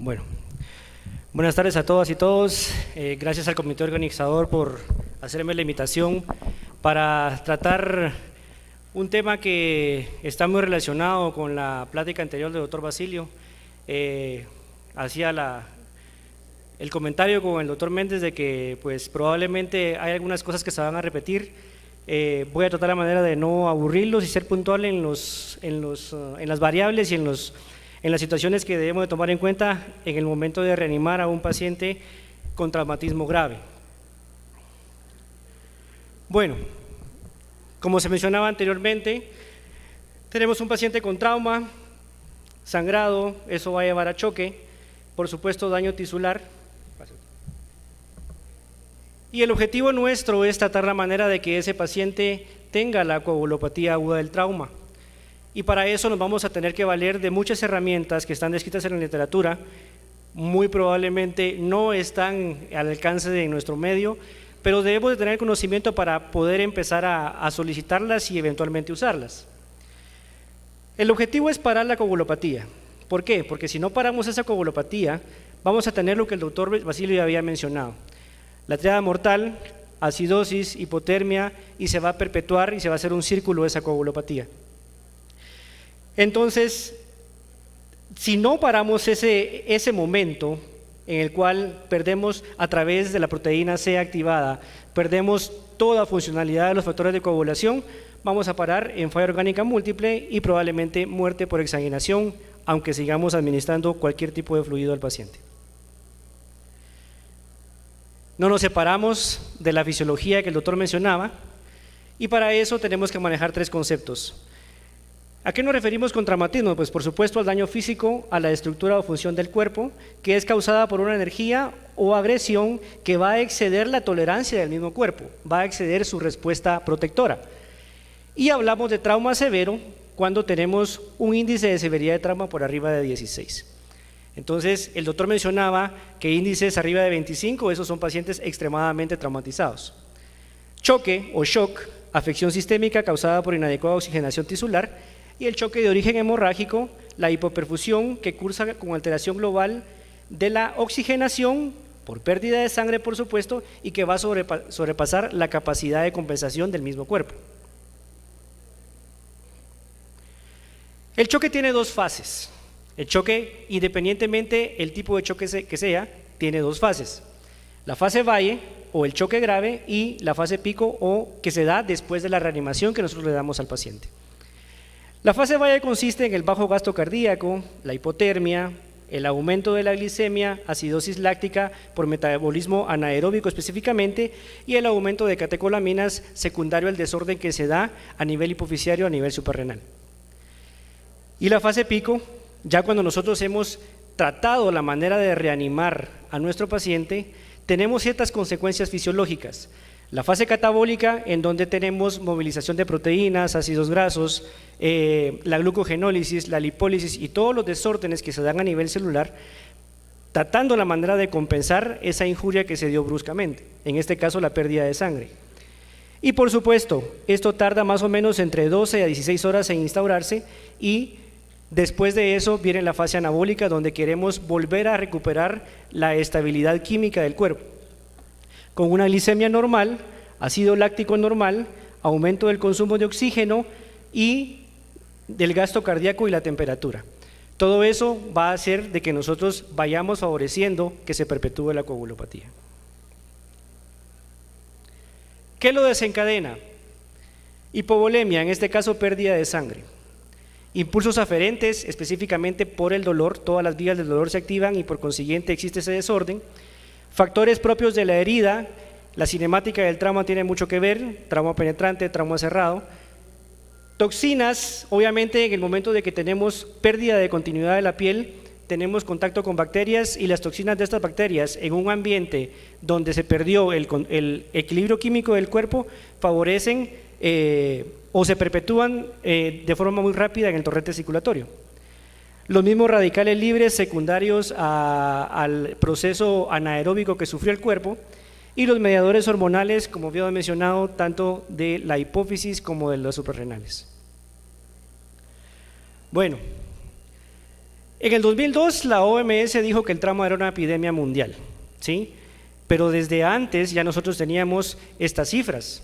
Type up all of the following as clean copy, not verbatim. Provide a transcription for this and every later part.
Bueno, buenas tardes a todas y todos. Gracias al comité organizador por hacerme la invitación para tratar un tema que está muy relacionado con la plática anterior del doctor Basilio. Hacía el comentario con el doctor Méndez de que pues probablemente hay algunas cosas que se van a repetir. Voy a tratar la manera de no aburrirlos y ser puntual en las variables y en las situaciones que debemos de tomar en cuenta en el momento de reanimar a un paciente con traumatismo grave. Bueno, como se mencionaba anteriormente, tenemos un paciente con trauma, sangrado, eso va a llevar a choque, por supuesto daño tisular. Y el objetivo nuestro es tratar la manera de que ese paciente tenga la coagulopatía aguda del trauma. Y para eso nos vamos a tener que valer de muchas herramientas que están descritas en la literatura, muy probablemente no están al alcance de nuestro medio, pero debemos de tener conocimiento para poder empezar a solicitarlas y eventualmente usarlas. El objetivo es parar la coagulopatía. ¿Por qué? Porque si no paramos esa coagulopatía, vamos a tener lo que el doctor Basilio ya había mencionado. La triada mortal, acidosis, hipotermia, y se va a perpetuar y se va a hacer un círculo de esa coagulopatía. Entonces, si no paramos ese momento en el cual perdemos a través de la proteína C activada, perdemos toda funcionalidad de los factores de coagulación, vamos a parar en falla orgánica múltiple y probablemente muerte por exsanguinación, aunque sigamos administrando cualquier tipo de fluido al paciente. No nos separamos de la fisiología que el doctor mencionaba y para eso tenemos que manejar tres conceptos. ¿A qué nos referimos con traumatismo? Pues por supuesto al daño físico a la estructura o función del cuerpo que es causada por una energía o agresión que va a exceder la tolerancia del mismo cuerpo, va a exceder su respuesta protectora. Y hablamos de trauma severo cuando tenemos un índice de severidad de trauma por arriba de 16. Entonces, el doctor mencionaba que índices arriba de 25, esos son pacientes extremadamente traumatizados. Choque o shock, afección sistémica causada por inadecuada oxigenación tisular, y el choque de origen hemorrágico, la hipoperfusión que cursa con alteración global de la oxigenación por pérdida de sangre, por supuesto, y que va a sobrepasar la capacidad de compensación del mismo cuerpo. El choque tiene dos fases. El choque, independientemente el tipo de choque que sea, tiene dos fases. La fase valle o el choque grave y la fase pico o que se da después de la reanimación que nosotros le damos al paciente. La fase valle consiste en el bajo gasto cardíaco, la hipotermia, el aumento de la glicemia, acidosis láctica por metabolismo anaeróbico específicamente y el aumento de catecolaminas secundario al desorden que se da a nivel hipofisiario, a nivel suprarrenal. Y la fase pico, ya cuando nosotros hemos tratado la manera de reanimar a nuestro paciente, tenemos ciertas consecuencias fisiológicas. La fase catabólica, en donde tenemos movilización de proteínas, ácidos grasos, la glucogenólisis, la lipólisis y todos los desórdenes que se dan a nivel celular, tratando la manera de compensar esa injuria que se dio bruscamente, en este caso la pérdida de sangre. Y por supuesto, esto tarda más o menos entre 12 a 16 horas en instaurarse y después de eso viene la fase anabólica donde queremos volver a recuperar la estabilidad química del cuerpo. Con una glicemia normal, ácido láctico normal, aumento del consumo de oxígeno y del gasto cardíaco y la temperatura. Todo eso va a hacer de que nosotros vayamos favoreciendo que se perpetúe la coagulopatía. ¿Qué lo desencadena? Hipovolemia, en este caso pérdida de sangre. Impulsos aferentes, específicamente por el dolor, todas las vías del dolor se activan y por consiguiente existe ese desorden. Factores propios de la herida, la cinemática del trauma tiene mucho que ver, trauma penetrante, trauma cerrado. Toxinas, obviamente en el momento de que tenemos pérdida de continuidad de la piel, tenemos contacto con bacterias y las toxinas de estas bacterias en un ambiente donde se perdió el equilibrio químico del cuerpo, favorecen o se perpetúan de forma muy rápida en el torrente circulatorio. Los mismos radicales libres secundarios al proceso anaeróbico que sufrió el cuerpo y los mediadores hormonales, como había mencionado, tanto de la hipófisis como de los suprarrenales. Bueno, En el 2002 la OMS dijo que el trauma era una epidemia mundial, ¿sí? Pero desde antes ya nosotros teníamos estas cifras.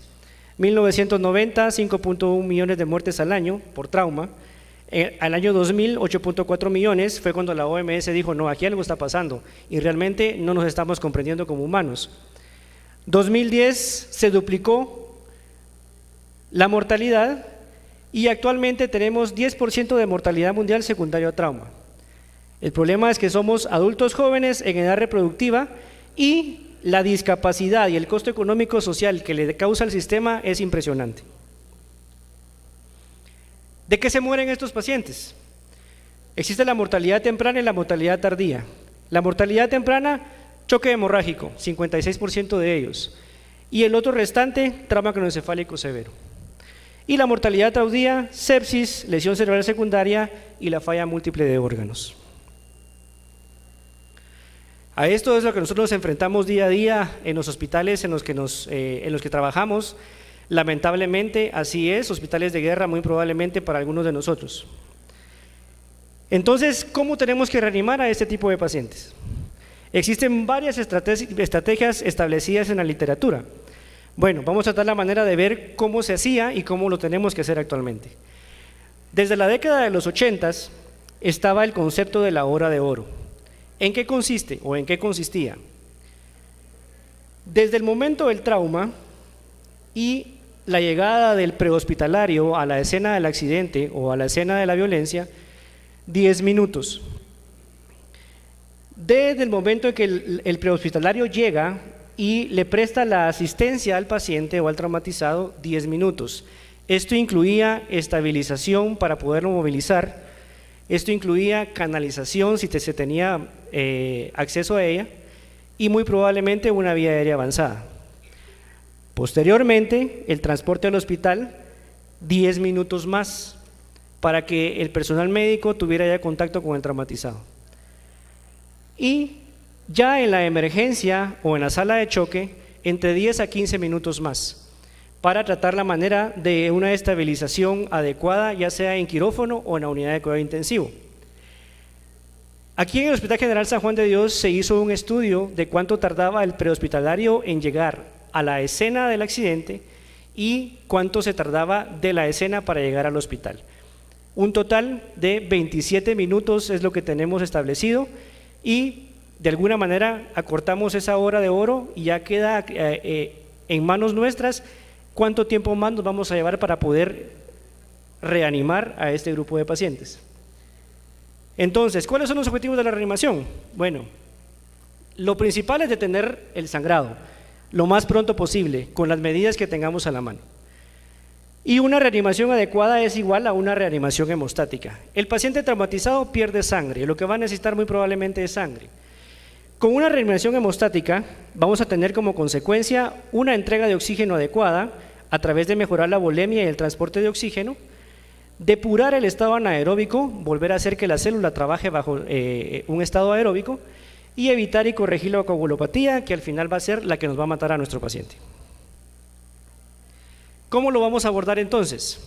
1990, 5.1 millones de muertes al año por trauma. Al año 2000, 8.4 millones, fue cuando la OMS dijo, no, aquí algo está pasando y realmente no nos estamos comprendiendo como humanos. 2010 se duplicó la mortalidad y actualmente tenemos 10% de mortalidad mundial secundaria a trauma. El problema es que somos adultos jóvenes en edad reproductiva y la discapacidad y el costo económico social que le causa al sistema es impresionante. ¿De qué se mueren estos pacientes? Existe la mortalidad temprana y la mortalidad tardía. La mortalidad temprana, choque hemorrágico, 56% de ellos. Y el otro restante, trauma craneoencefálico severo. Y la mortalidad tardía, sepsis, lesión cerebral secundaria y la falla múltiple de órganos. A esto es lo que nosotros nos enfrentamos día a día en los hospitales en los que trabajamos. Lamentablemente, así es, hospitales de guerra muy probablemente para algunos de nosotros. Entonces, ¿cómo tenemos que reanimar a este tipo de pacientes? Existen varias estrategias establecidas en la literatura. Bueno, vamos a tratar la manera de ver cómo se hacía y cómo lo tenemos que hacer actualmente. Desde la década de los 80s estaba el concepto de la hora de oro. ¿En qué consiste o en qué consistía? Desde el momento del trauma y la llegada del prehospitalario a la escena del accidente o a la escena de la violencia, 10 minutos. Desde el momento en que el prehospitalario llega y le presta la asistencia al paciente o al traumatizado, 10 minutos. Esto incluía estabilización para poderlo movilizar, esto incluía canalización si se tenía acceso a ella y muy probablemente una vía aérea avanzada. Posteriormente, el transporte al hospital, 10 minutos más para que el personal médico tuviera ya contacto con el traumatizado. Y ya en la emergencia o en la sala de choque, entre 10 a 15 minutos más para tratar la manera de una estabilización adecuada, ya sea en quirófano o en la unidad de cuidado intensivo. Aquí en el Hospital General San Juan de Dios se hizo un estudio de cuánto tardaba el prehospitalario en llegar a la escena del accidente y cuánto se tardaba de la escena para llegar al hospital. Un total de 27 minutos es lo que tenemos establecido y de alguna manera acortamos esa hora de oro y ya queda en manos nuestras cuánto tiempo más nos vamos a llevar para poder reanimar a este grupo de pacientes. Entonces, ¿cuáles son los objetivos de la reanimación? Bueno, lo principal es detener el sangrado lo más pronto posible con las medidas que tengamos a la mano. Y una reanimación adecuada es igual a una reanimación hemostática. El paciente traumatizado pierde sangre, lo que va a necesitar muy probablemente es sangre. Con una reanimación hemostática vamos a tener como consecuencia una entrega de oxígeno adecuada a través de mejorar la volemia y el transporte de oxígeno, depurar el estado anaeróbico, volver a hacer que la célula trabaje bajo un estado aeróbico y evitar y corregir la coagulopatía, que al final va a ser la que nos va a matar a nuestro paciente. ¿Cómo lo vamos a abordar entonces?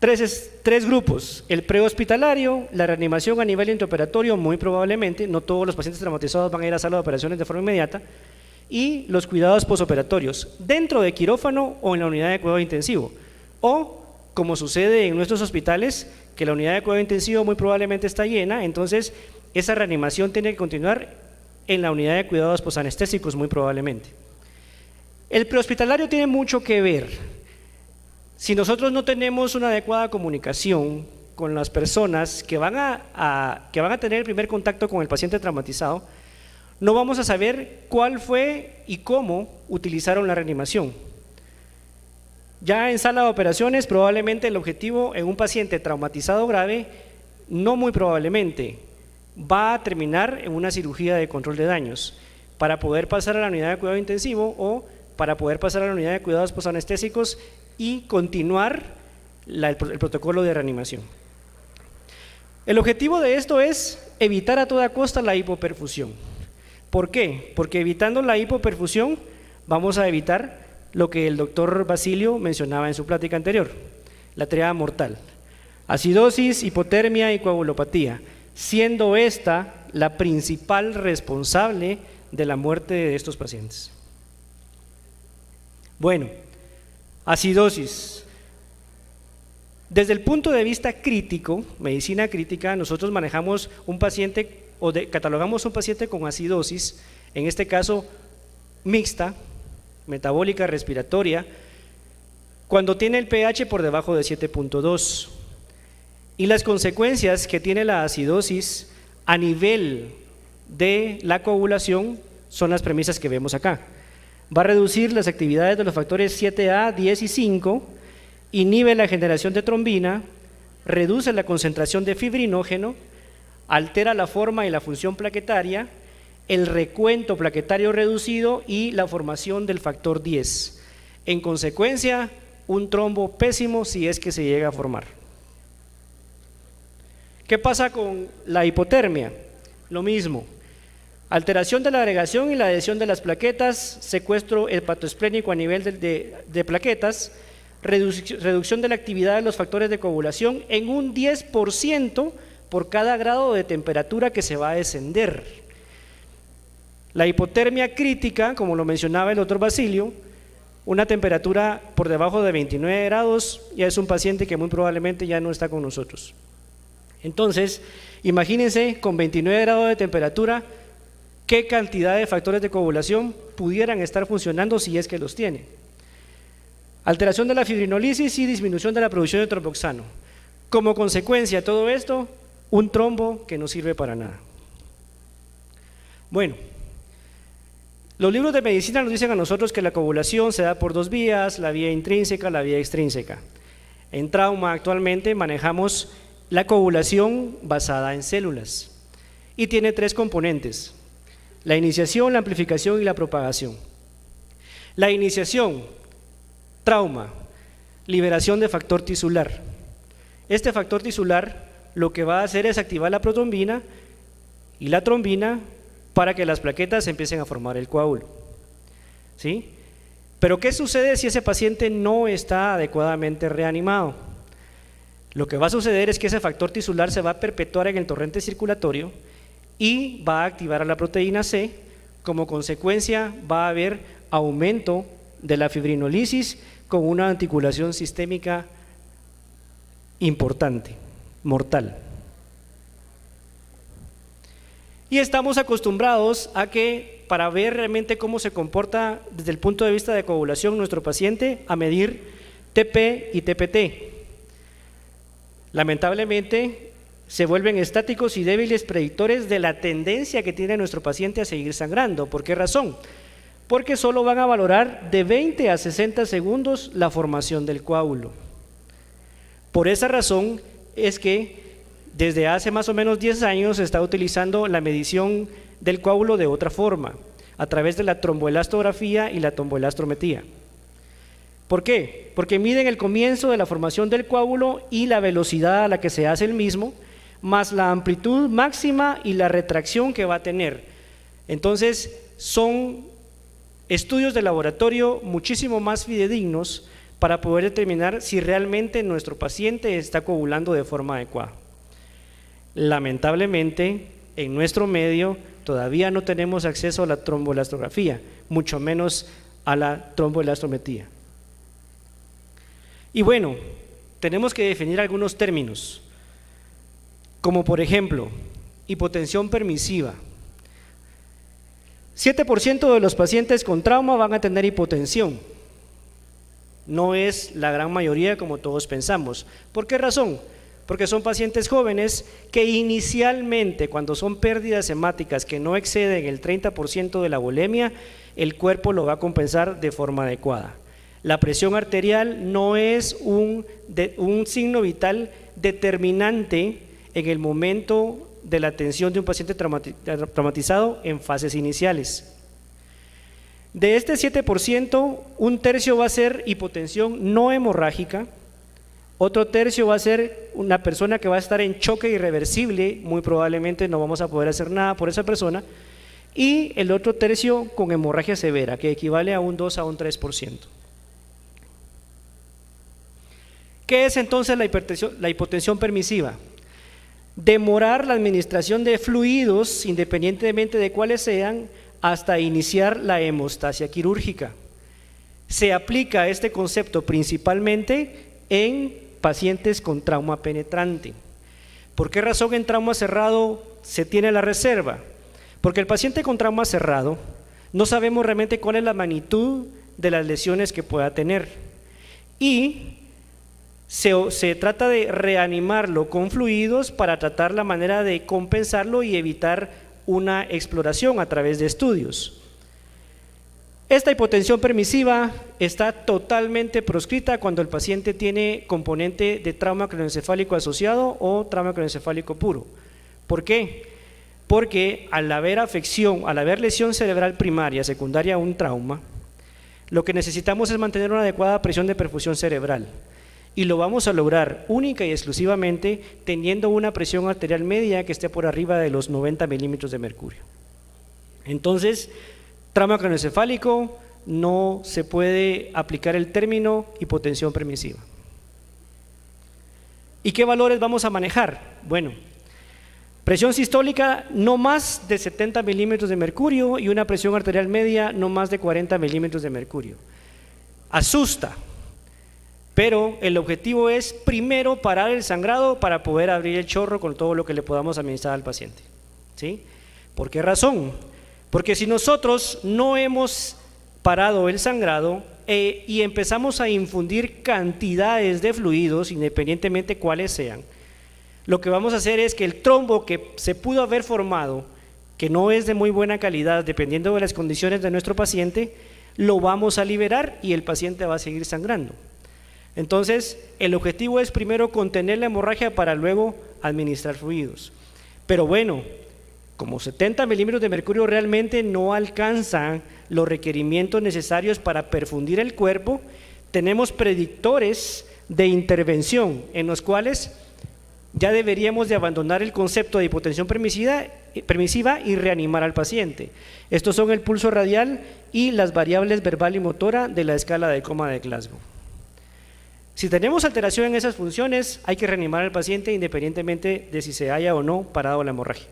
Tres grupos: el prehospitalario, la reanimación a nivel intraoperatorio, muy probablemente, no todos los pacientes traumatizados van a ir a sala de operaciones de forma inmediata, y los cuidados posoperatorios, dentro de quirófano o en la unidad de cuidado intensivo, o como sucede en nuestros hospitales, que la unidad de cuidado intensivo muy probablemente está llena, entonces esa reanimación tiene que continuar en la unidad de cuidados posanestésicos muy probablemente. El prehospitalario tiene mucho que ver. Si nosotros no tenemos una adecuada comunicación con las personas que van a tener el primer contacto con el paciente traumatizado, no vamos a saber cuál fue y cómo utilizaron la reanimación. Ya en sala de operaciones, probablemente el objetivo en un paciente traumatizado grave, no muy probablemente, va a terminar en una cirugía de control de daños para poder pasar a la unidad de cuidado intensivo o para poder pasar a la unidad de cuidados posanestésicos y continuar el protocolo de reanimación. El objetivo de esto es evitar a toda costa la hipoperfusión. ¿Por qué? Porque evitando la hipoperfusión vamos a evitar lo que el doctor Basilio mencionaba en su plática anterior, la triada mortal. Acidosis, hipotermia y coagulopatía, siendo esta la principal responsable de la muerte de estos pacientes. Bueno, acidosis. Desde el punto de vista crítico, medicina crítica, nosotros manejamos un paciente catalogamos un paciente con acidosis, en este caso mixta, metabólica, respiratoria, cuando tiene el pH por debajo de 7.2. Y las consecuencias que tiene la acidosis a nivel de la coagulación son las premisas que vemos acá. Va a reducir las actividades de los factores 7A, 10 y 5, inhibe la generación de trombina, reduce la concentración de fibrinógeno, altera la forma y la función plaquetaria, el recuento plaquetario reducido y la formación del factor 10. En consecuencia, un trombo pésimo si es que se llega a formar. ¿Qué pasa con la hipotermia? Lo mismo. Alteración de la agregación y la adhesión de las plaquetas, secuestro hepatoesplénico a nivel de plaquetas, reducción de la actividad de los factores de coagulación en un 10% por cada grado de temperatura que se va a descender. La hipotermia crítica, como lo mencionaba el doctor Basilio, una temperatura por debajo de 29 grados, ya es un paciente que muy probablemente ya no está con nosotros. Entonces, imagínense con 29 grados de temperatura, qué cantidad de factores de coagulación pudieran estar funcionando si es que los tiene. Alteración de la fibrinolisis y disminución de la producción de tromboxano. Como consecuencia de todo esto, un trombo que no sirve para nada. Bueno, los libros de medicina nos dicen a nosotros que la coagulación se da por dos vías, la vía intrínseca, la vía extrínseca. En trauma actualmente manejamos la coagulación basada en células y tiene tres componentes: la iniciación, la amplificación y la propagación. La iniciación, trauma, liberación de factor tisular. Este factor tisular lo que va a hacer es activar la protrombina y la trombina para que las plaquetas empiecen a formar el coágulo. ¿Sí? Pero ¿qué sucede si ese paciente no está adecuadamente reanimado? Lo que va a suceder es que ese factor tisular se va a perpetuar en el torrente circulatorio y va a activar a la proteína C. Como consecuencia va a haber aumento de la fibrinolisis con una anticulación sistémica importante, mortal. Y estamos acostumbrados a que, para ver realmente cómo se comporta desde el punto de vista de coagulación nuestro paciente, a medir TP y TPT. Lamentablemente se vuelven estáticos y débiles predictores de la tendencia que tiene nuestro paciente a seguir sangrando. ¿Por qué razón? Porque solo van a valorar de 20 a 60 segundos la formación del coágulo. Por esa razón es que desde hace más o menos 10 años se está utilizando la medición del coágulo de otra forma, a través de la tromboelastografía y la tromboelastrometría. ¿Por qué? Porque miden el comienzo de la formación del coágulo y la velocidad a la que se hace el mismo, más la amplitud máxima y la retracción que va a tener. Entonces, son estudios de laboratorio muchísimo más fidedignos para poder determinar si realmente nuestro paciente está coagulando de forma adecuada. Lamentablemente, en nuestro medio todavía no tenemos acceso a la tromboelastografía, mucho menos a la tromboelastrometría. Y bueno, tenemos que definir algunos términos, como por ejemplo, hipotensión permisiva. 7% de los pacientes con trauma van a tener hipotensión. No es la gran mayoría como todos pensamos. ¿Por qué razón? Porque son pacientes jóvenes que inicialmente, cuando son pérdidas hemáticas que no exceden el 30% de la volemia, el cuerpo lo va a compensar de forma adecuada. La presión arterial no es un signo vital determinante en el momento de la atención de un paciente traumatizado en fases iniciales. De este 7%, un tercio va a ser hipotensión no hemorrágica, otro tercio va a ser una persona que va a estar en choque irreversible, muy probablemente no vamos a poder hacer nada por esa persona, y el otro tercio con hemorragia severa, que equivale a un 2 a un 3%. ¿Qué es entonces la hipotensión permisiva? Demorar la administración de fluidos, independientemente de cuáles sean, hasta iniciar la hemostasia quirúrgica. Se aplica este concepto principalmente en pacientes con trauma penetrante. ¿Por qué razón en trauma cerrado se tiene la reserva? Porque el paciente con trauma cerrado no sabemos realmente cuál es la magnitud de las lesiones que pueda tener y se trata de reanimarlo con fluidos para tratar la manera de compensarlo y evitar una exploración a través de estudios. Esta hipotensión permisiva está totalmente proscrita cuando el paciente tiene componente de trauma craneoencefálico asociado o trauma craneoencefálico puro. ¿Por qué? Porque al haber afección, al haber lesión cerebral primaria, secundaria a un trauma, lo que necesitamos es mantener una adecuada presión de perfusión cerebral. Y lo vamos a lograr única y exclusivamente teniendo una presión arterial media que esté por arriba de los 90 milímetros de mercurio. Entonces, trauma craneoencefálico, no se puede aplicar el término hipotensión permisiva. ¿Y qué valores vamos a manejar? Bueno, presión sistólica no más de 70 milímetros de mercurio y una presión arterial media no más de 40 milímetros de mercurio. Asusta. Pero el objetivo es primero parar el sangrado para poder abrir el chorro con todo lo que le podamos administrar al paciente. ¿Sí? ¿Por qué razón? Porque si nosotros no hemos parado el sangrado y empezamos a infundir cantidades de fluidos, independientemente cuáles sean, lo que vamos a hacer es que el trombo que se pudo haber formado, que no es de muy buena calidad, dependiendo de las condiciones de nuestro paciente, lo vamos a liberar y el paciente va a seguir sangrando. Entonces, el objetivo es primero contener la hemorragia para luego administrar fluidos. Pero bueno, como 70 milímetros de mercurio realmente no alcanzan los requerimientos necesarios para perfundir el cuerpo, tenemos predictores de intervención en los cuales ya deberíamos de abandonar el concepto de hipotensión permisiva y reanimar al paciente. Estos son el pulso radial y las variables verbal y motora de la escala de coma de Glasgow. Si tenemos alteración en esas funciones, hay que reanimar al paciente independientemente de si se haya o no parado la hemorragia.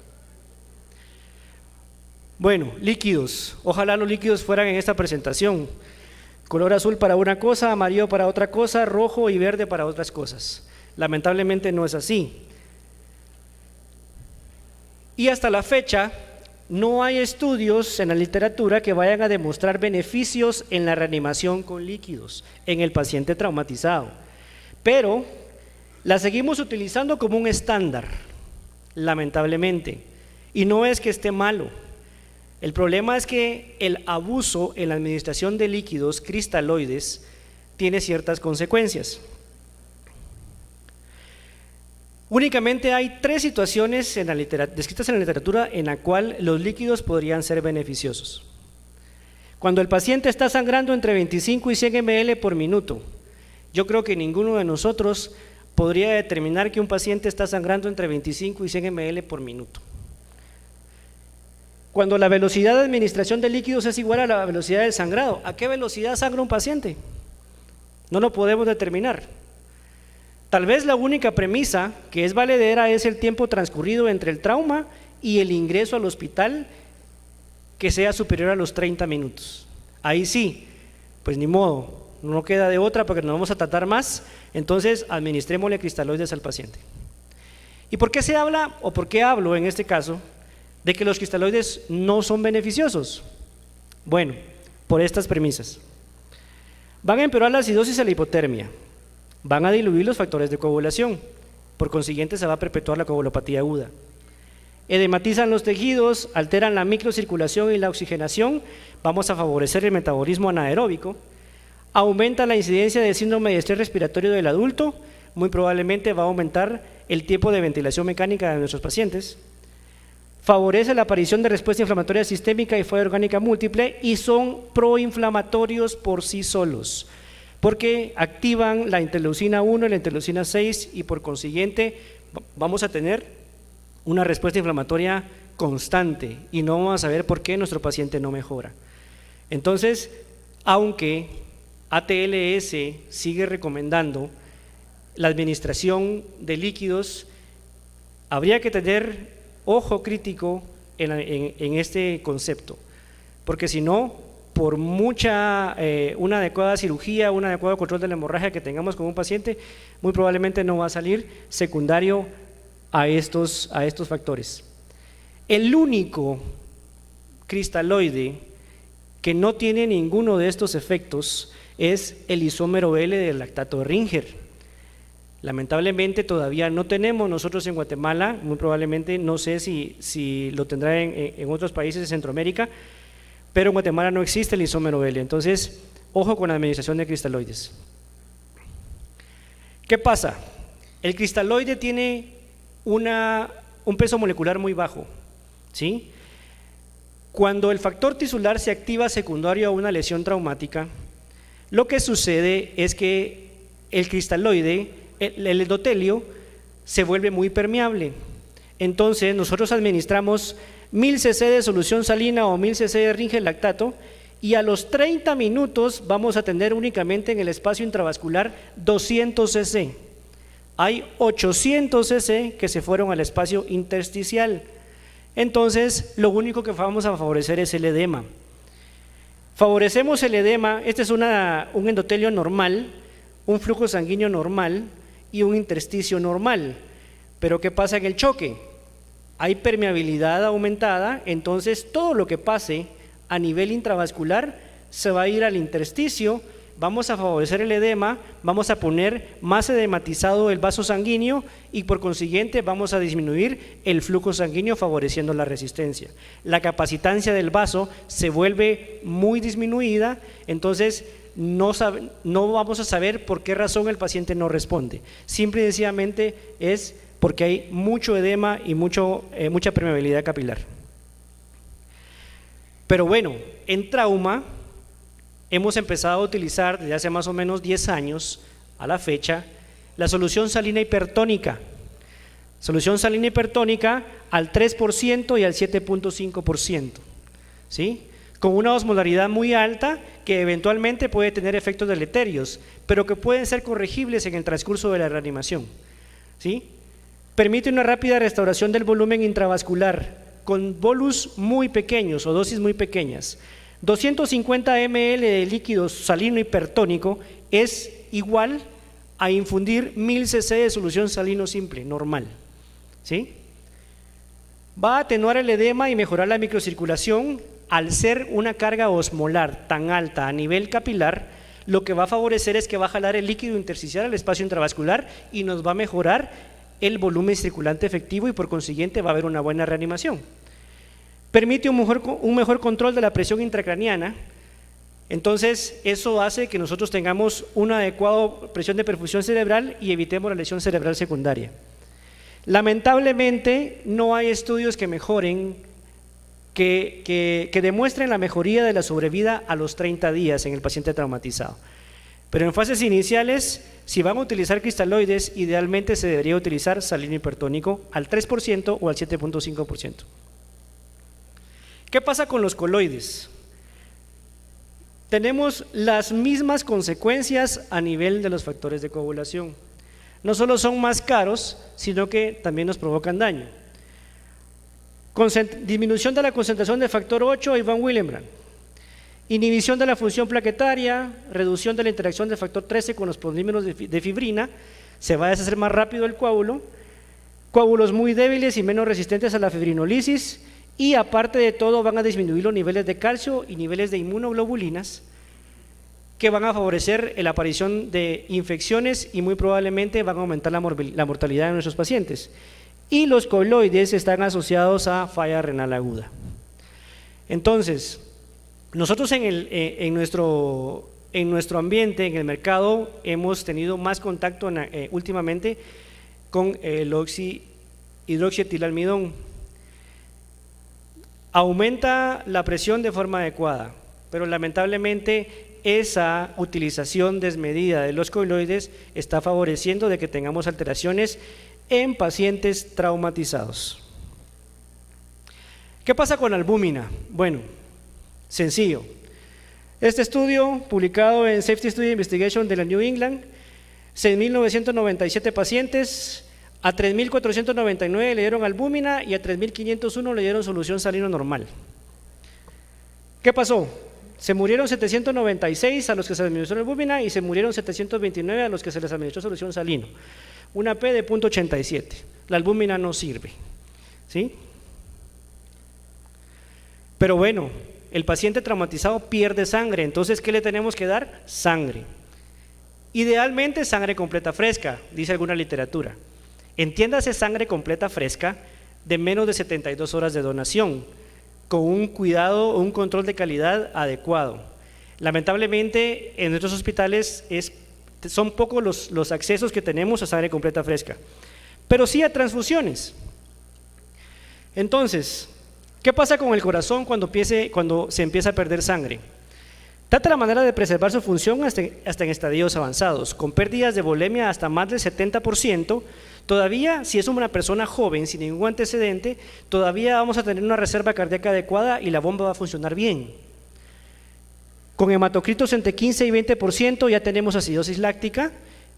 Bueno, líquidos. Ojalá los líquidos fueran en esta presentación. Color azul para una cosa, amarillo para otra cosa, rojo y verde para otras cosas. Lamentablemente no es así. Y hasta la fecha no hay estudios en la literatura que vayan a demostrar beneficios en la reanimación con líquidos en el paciente traumatizado, pero la seguimos utilizando como un estándar, lamentablemente, y no es que esté malo. El problema es que el abuso en la administración de líquidos cristaloides tiene ciertas consecuencias. Únicamente hay 3 situaciones descritas en la literatura en la cual los líquidos podrían ser beneficiosos. Cuando el paciente está sangrando entre 25 y 100 ml por minuto, yo creo que ninguno de nosotros podría determinar que un paciente está sangrando entre 25 y 100 ml por minuto. Cuando la velocidad de administración de líquidos es igual a la velocidad del sangrado, ¿a qué velocidad sangra un paciente? No lo podemos determinar. Tal vez la única premisa que es valedera es el tiempo transcurrido entre el trauma y el ingreso al hospital, que sea superior a los 30 minutos. Ahí sí, pues ni modo, no queda de otra porque nos vamos a tratar más, entonces administrémosle cristaloides al paciente. ¿Y por qué se habla, o por qué hablo en este caso, de que los cristaloides no son beneficiosos? Bueno, por estas premisas. Van a empeorar la acidosis y la hipotermia. Van a diluir los factores de coagulación, por consiguiente se va a perpetuar la coagulopatía aguda. Edematizan los tejidos, alteran la microcirculación y la oxigenación, vamos a favorecer el metabolismo anaeróbico, aumenta la incidencia del síndrome de estrés respiratorio del adulto, muy probablemente va a aumentar el tiempo de ventilación mecánica de nuestros pacientes, favorece la aparición de respuesta inflamatoria sistémica y falla orgánica múltiple y son proinflamatorios por sí solos, porque activan la interleucina 1 y la interleucina 6 y por consiguiente vamos a tener una respuesta inflamatoria constante y no vamos a saber por qué nuestro paciente no mejora. Entonces, aunque ATLS sigue recomendando la administración de líquidos, habría que tener ojo crítico en este concepto, porque si no, por una adecuada cirugía, un adecuado control de la hemorragia que tengamos con un paciente, muy probablemente no va a salir secundario a estos factores. El único cristaloide que no tiene ninguno de estos efectos es el isómero L del lactato de Ringer. Lamentablemente todavía no tenemos nosotros en Guatemala, muy probablemente, no sé si lo tendrá en otros países de Centroamérica, pero en Guatemala no existe el isómero L. Entonces, ojo con la administración de cristaloides. ¿Qué pasa? El cristaloide tiene un peso molecular muy bajo, ¿sí? Cuando el factor tisular se activa secundario a una lesión traumática, lo que sucede es que el cristaloide, el endotelio, se vuelve muy permeable. Entonces nosotros administramos 1000 cc de solución salina o 1000 cc de Ringer lactato y a los 30 minutos vamos a tener únicamente en el espacio intravascular 200 cc. Hay 800 cc que se fueron al espacio intersticial. Entonces lo único que vamos a favorecer es el edema. Favorecemos el edema. Este es un endotelio normal, un flujo sanguíneo normal y un intersticio normal. Pero ¿qué pasa en el choque? Hay permeabilidad aumentada, entonces todo lo que pase a nivel intravascular se va a ir al intersticio, vamos a favorecer el edema, vamos a poner más edematizado el vaso sanguíneo y por consiguiente vamos a disminuir el flujo sanguíneo favoreciendo la resistencia. La capacitancia del vaso se vuelve muy disminuida, entonces no vamos a saber por qué razón el paciente no responde. Simple y sencillamente es porque hay mucho edema y mucha permeabilidad capilar. Pero bueno, en trauma hemos empezado a utilizar desde hace más o menos 10 años a la fecha la solución salina hipertónica. Solución salina hipertónica al 3% y al 7.5%, ¿sí? Con una osmolaridad muy alta que eventualmente puede tener efectos deleterios, pero que pueden ser corregibles en el transcurso de la reanimación, ¿sí? Permite una rápida restauración del volumen intravascular con bolus muy pequeños o dosis muy pequeñas. 250 ml de líquido salino hipertónico es igual a infundir 1000 cc de solución salino simple, normal, ¿sí? Va a atenuar el edema y mejorar la microcirculación al ser una carga osmolar tan alta a nivel capilar. Lo que va a favorecer es que va a jalar el líquido intersticial al espacio intravascular y nos va a mejorar el volumen circulante efectivo y por consiguiente va a haber una buena reanimación. Permite un mejor control de la presión intracraniana, entonces eso hace que nosotros tengamos una adecuada presión de perfusión cerebral y evitemos la lesión cerebral secundaria. Lamentablemente no hay estudios que mejoren, que demuestren la mejoría de la sobrevida a los 30 días en el paciente traumatizado. Pero en fases iniciales, si van a utilizar cristaloides, idealmente se debería utilizar salino hipertónico al 3% o al 7.5%. ¿Qué pasa con los coloides? Tenemos las mismas consecuencias a nivel de los factores de coagulación. No solo son más caros, sino que también nos provocan daño. Disminución de la concentración de factor 8 y Van Willebrand. Inhibición de la función plaquetaria, reducción de la interacción del factor 13 con los polímeros de fibrina, se va a deshacer más rápido el coágulo, coágulos muy débiles y menos resistentes a la fibrinolisis y aparte de todo van a disminuir los niveles de calcio y niveles de inmunoglobulinas que van a favorecer la aparición de infecciones y muy probablemente van a aumentar la mortalidad de nuestros pacientes. Y los coloides están asociados a falla renal aguda. Entonces, nosotros en nuestro ambiente, en el mercado, hemos tenido más contacto últimamente con el hidroxietilalmidón. Aumenta la presión de forma adecuada, pero lamentablemente esa utilización desmedida de los coloides está favoreciendo de que tengamos alteraciones en pacientes traumatizados. ¿Qué pasa con albúmina? Bueno, sencillo. Este estudio, publicado en Safety Study Investigation de la New England, 6.997 pacientes, a 3.499 le dieron albúmina y a 3.501 le dieron solución salino normal. ¿Qué pasó? Se murieron 796 a los que se les administró albúmina y se murieron 729 a los que se les administró solución salino. Una P de 0.87. La albúmina no sirve, ¿sí? Pero bueno, el paciente traumatizado pierde sangre, entonces ¿qué le tenemos que dar? Sangre. Idealmente sangre completa fresca, dice alguna literatura. Entiéndase sangre completa fresca de menos de 72 horas de donación, con un cuidado o un control de calidad adecuado. Lamentablemente en nuestros hospitales son pocos los accesos que tenemos a sangre completa fresca, pero sí a transfusiones. Entonces, ¿qué pasa con el corazón cuando se empieza a perder sangre? Trata la manera de preservar su función hasta en estadios avanzados, con pérdidas de volemia hasta más del 70%. Todavía, si es una persona joven, sin ningún antecedente, todavía vamos a tener una reserva cardíaca adecuada y la bomba va a funcionar bien. Con hematocritos entre 15 y 20% ya tenemos acidosis láctica,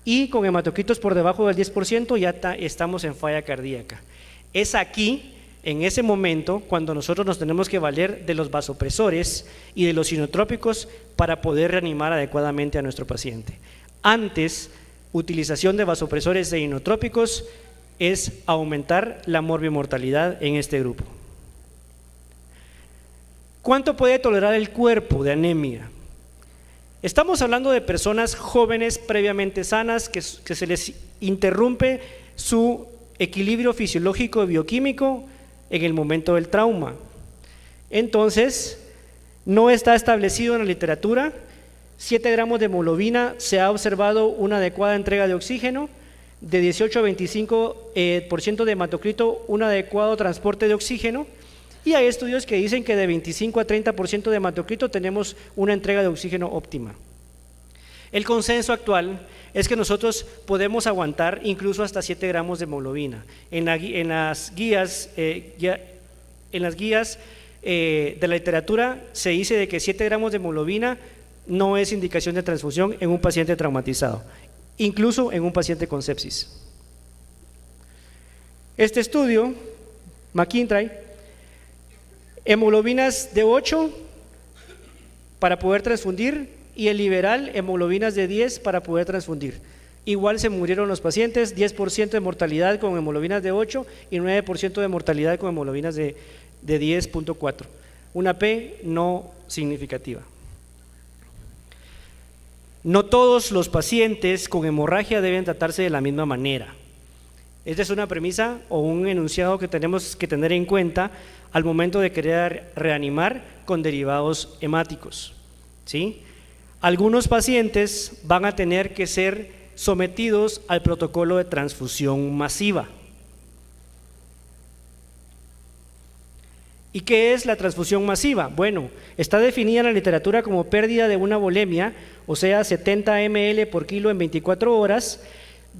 y con hematocritos por debajo del 10% ya estamos en falla cardíaca. Es aquí, en ese momento, cuando nosotros nos tenemos que valer de los vasopresores y de los inotrópicos para poder reanimar adecuadamente a nuestro paciente. Antes, utilización de vasopresores e inotrópicos es aumentar la morbimortalidad en este grupo. ¿Cuánto puede tolerar el cuerpo de anemia? Estamos hablando de personas jóvenes previamente sanas que se les interrumpe su equilibrio fisiológico y bioquímico en el momento del trauma. Entonces, no está establecido en la literatura. 7 gramos de hemoglobina, se ha observado una adecuada entrega de oxígeno, de 18 a 25% de hematocrito, un adecuado transporte de oxígeno, y hay estudios que dicen que de 25 a 30% de hematocrito tenemos una entrega de oxígeno óptima. El consenso actual es que nosotros podemos aguantar incluso hasta 7 gramos de hemoglobina. En las guías de la literatura se dice de que 7 gramos de hemoglobina no es indicación de transfusión en un paciente traumatizado, incluso en un paciente con sepsis. Este estudio, McIntyre, hemoglobinas de 8 para poder transfundir, y el liberal, hemoglobinas de 10 para poder transfundir. Igual se murieron los pacientes, 10% de mortalidad con hemoglobinas de 8 y 9% de mortalidad con hemoglobinas de 10.4. Una P no significativa. No todos los pacientes con hemorragia deben tratarse de la misma manera. Esta es una premisa o un enunciado que tenemos que tener en cuenta al momento de querer reanimar con derivados hemáticos, ¿sí? Algunos pacientes van a tener que ser sometidos al protocolo de transfusión masiva. ¿Y qué es la transfusión masiva? Bueno, está definida en la literatura como pérdida de una volemia, o sea, 70 ml por kilo en 24 horas,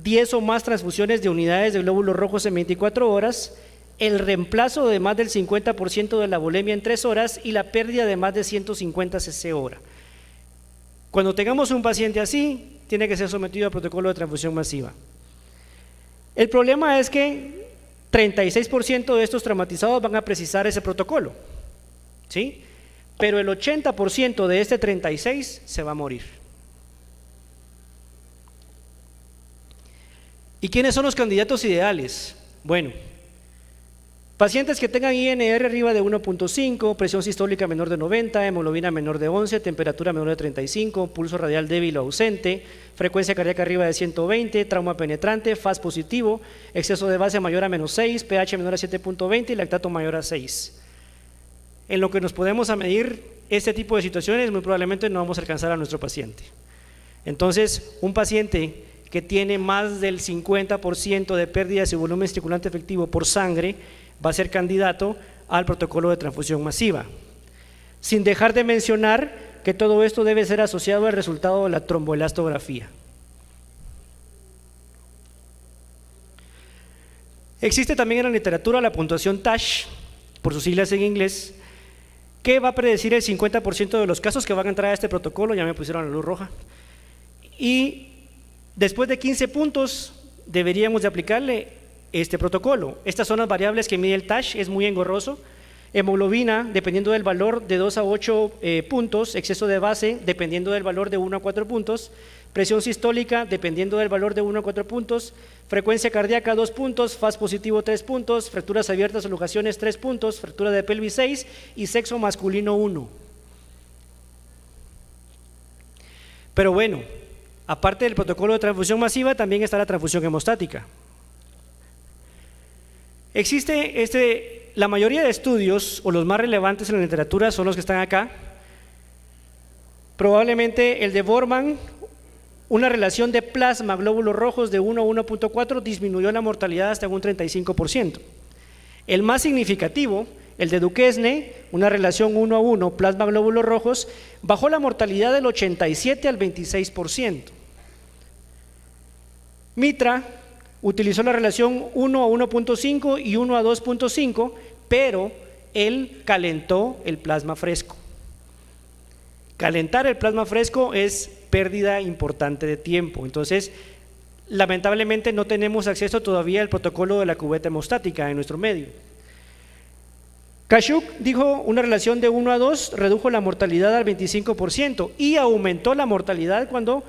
10 o más transfusiones de unidades de glóbulos rojos en 24 horas, el reemplazo de más del 50% de la volemia en 3 horas y la pérdida de más de 150 cc hora. Cuando tengamos un paciente así, tiene que ser sometido al protocolo de transfusión masiva. El problema es que 36% de estos traumatizados van a precisar ese protocolo, ¿sí? Pero el 80% de este 36% se va a morir. ¿Y quiénes son los candidatos ideales? Bueno, pacientes que tengan INR arriba de 1.5, presión sistólica menor de 90, hemoglobina menor de 11, temperatura menor de 35, pulso radial débil o ausente, frecuencia cardíaca arriba de 120, trauma penetrante, FAS positivo, exceso de base mayor a -6, pH menor a 7.20 y lactato mayor a 6. En lo que nos podemos medir este tipo de situaciones, muy probablemente no vamos a alcanzar a nuestro paciente. Entonces, un paciente que tiene más del 50% de pérdida de su volumen circulante efectivo por sangre va a ser candidato al protocolo de transfusión masiva, sin dejar de mencionar que todo esto debe ser asociado al resultado de la tromboelastografía. Existe también en la literatura la puntuación TASH, por sus siglas en inglés, que va a predecir el 50% de los casos que van a entrar a este protocolo. Ya me pusieron la luz roja, y Después de 15 puntos deberíamos de aplicarle este protocolo. Estas son las variables que mide el TASH, es muy engorroso. Hemoglobina, dependiendo del valor de 2 a 8 puntos, exceso de base, dependiendo del valor de 1 a 4 puntos, presión sistólica, dependiendo del valor de 1 a 4 puntos, frecuencia cardíaca 2 puntos, FAS positivo 3 puntos, fracturas abiertas o luxaciones 3 puntos, fractura de pelvis 6 y sexo masculino 1. Pero bueno, aparte del protocolo de transfusión masiva, también está la transfusión hemostática. Existe la mayoría de estudios, o los más relevantes en la literatura, son los que están acá. Probablemente el de Borman, una relación de plasma glóbulos rojos de 1 a 1.4 disminuyó la mortalidad hasta un 35%. El más significativo, el de Duquesne, una relación 1 a 1 plasma glóbulos rojos, bajó la mortalidad del 87 al 26%. Mitra utilizó la relación 1 a 1.5 y 1 a 2.5, pero él calentó el plasma fresco. Calentar el plasma fresco es pérdida importante de tiempo. Entonces, lamentablemente no tenemos acceso todavía al protocolo de la cubeta hemostática en nuestro medio. Kashuk dijo una relación de 1 a 2 redujo la mortalidad al 25% y aumentó la mortalidad cuando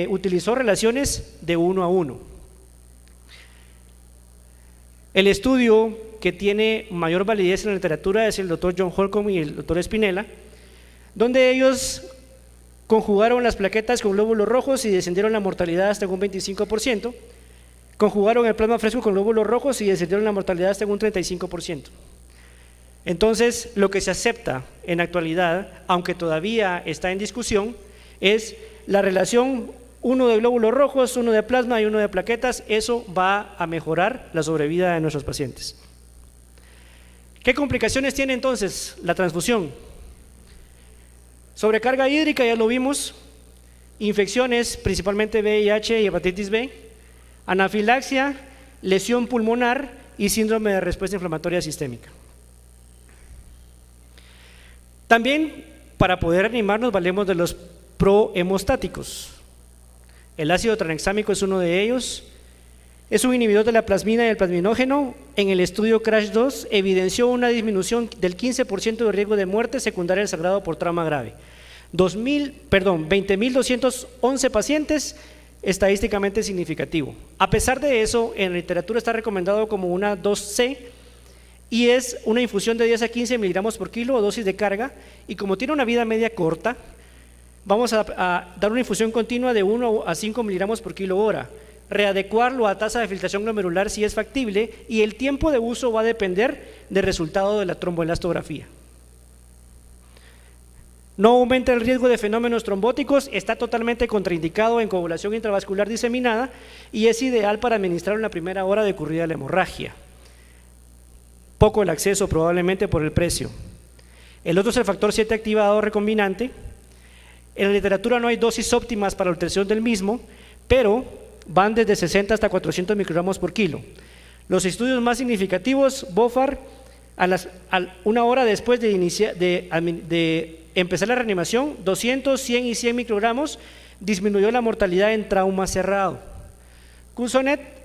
utilizó relaciones de 1 a 1. El estudio que tiene mayor validez en la literatura es el doctor John Holcomb y el doctor Spinella, donde ellos conjugaron las plaquetas con glóbulos rojos y descendieron la mortalidad hasta un 25%, conjugaron el plasma fresco con glóbulos rojos y descendieron la mortalidad hasta un 35%. Entonces, lo que se acepta en la actualidad, aunque todavía está en discusión, es la relación 1 de glóbulos rojos, 1 de plasma y 1 de plaquetas. Eso va a mejorar la sobrevida de nuestros pacientes. ¿Qué complicaciones tiene entonces la transfusión? Sobrecarga hídrica, ya lo vimos, infecciones, principalmente VIH y hepatitis B, anafilaxia, lesión pulmonar y síndrome de respuesta inflamatoria sistémica. También, para poder animarnos, valemos de los prohemostáticos. El ácido tranexámico es uno de ellos. Es un inhibidor de la plasmina y el plasminógeno. En el estudio CRASH-2 evidenció una disminución del 15% de riesgo de muerte secundaria al sangrado por trauma grave. 20.211 pacientes, estadísticamente significativo. A pesar de eso, en la literatura está recomendado como una 2C y es una infusión de 10 a 15 miligramos por kilo o dosis de carga, y como tiene una vida media corta, vamos a dar una infusión continua de 1 a 5 miligramos por kilo hora, readecuarlo a tasa de filtración glomerular si es factible, y el tiempo de uso va a depender del resultado de la tromboelastografía. No aumenta el riesgo de fenómenos trombóticos, está totalmente contraindicado en coagulación intravascular diseminada y es ideal para administrar en la primera hora de ocurrida la hemorragia. Poco el acceso, probablemente por el precio. El otro es el factor 7 activador recombinante. En la literatura no hay dosis óptimas para la obtención del mismo, pero van desde 60 hasta 400 microgramos por kilo. Los estudios más significativos, BOFAR, una hora después de empezar la reanimación, 200, 100 y 100 microgramos, disminuyó la mortalidad en trauma cerrado. Cusonet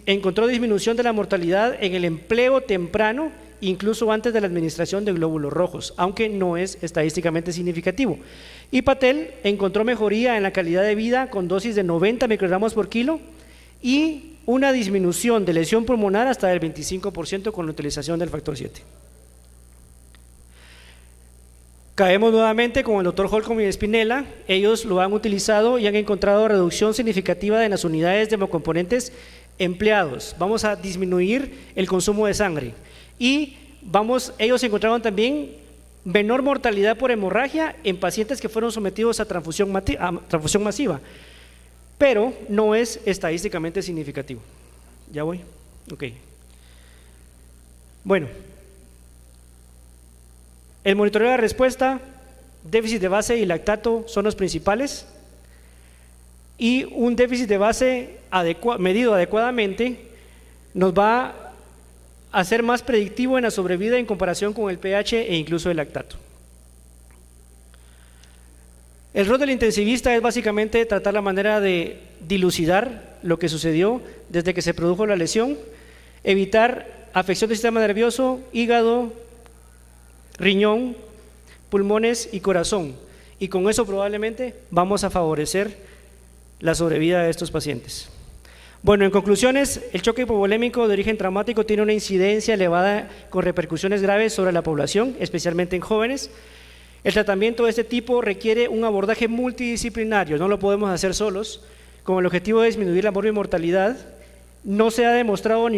encontró disminución de la mortalidad en el empleo temprano, incluso antes de la administración de glóbulos rojos, aunque no es estadísticamente significativo. Y Patel encontró mejoría en la calidad de vida con dosis de 90 microgramos por kilo y una disminución de lesión pulmonar hasta el 25% con la utilización del factor 7. Caemos nuevamente con el doctor Holcomb y Spinella. Ellos lo han utilizado y han encontrado reducción significativa de las unidades de hemocomponentes empleados. Vamos a disminuir el consumo de sangre y ellos encontraron también menor mortalidad por hemorragia en pacientes que fueron sometidos a transfusión masiva, pero no es estadísticamente significativo. ¿Ya voy? Ok. Bueno, el monitoreo de respuesta, déficit de base y lactato son los principales, y un déficit de base medido adecuadamente nos va a ser más predictivo en la sobrevida en comparación con el pH e incluso el lactato. El rol del intensivista es básicamente tratar la manera de dilucidar lo que sucedió desde que se produjo la lesión, evitar afección del sistema nervioso, hígado, riñón, pulmones y corazón. Y con eso probablemente vamos a favorecer la sobrevida de estos pacientes. Bueno, en conclusiones, el choque hipovolémico de origen traumático tiene una incidencia elevada con repercusiones graves sobre la población, especialmente en jóvenes. El tratamiento de este tipo requiere un abordaje multidisciplinario, no lo podemos hacer solos, con el objetivo de disminuir la morbimortalidad. No se ha demostrado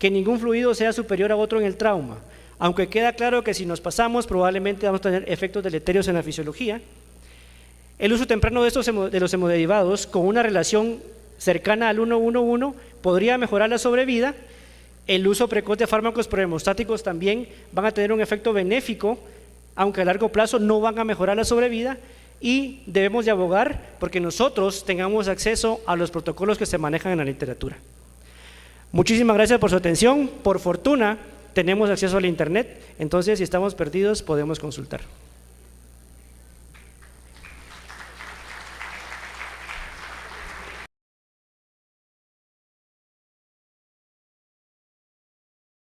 que ningún fluido sea superior a otro en el trauma, aunque queda claro que si nos pasamos probablemente vamos a tener efectos deleterios en la fisiología. El uso temprano de los hemoderivados con una relación cercana al 1:1:1 podría mejorar la sobrevida. El uso precoz de fármacos prohemostáticos también van a tener un efecto benéfico, aunque a largo plazo no van a mejorar la sobrevida, y debemos de abogar porque nosotros tengamos acceso a los protocolos que se manejan en la literatura. Muchísimas gracias por su atención. Por fortuna tenemos acceso al internet, entonces si estamos perdidos podemos consultar.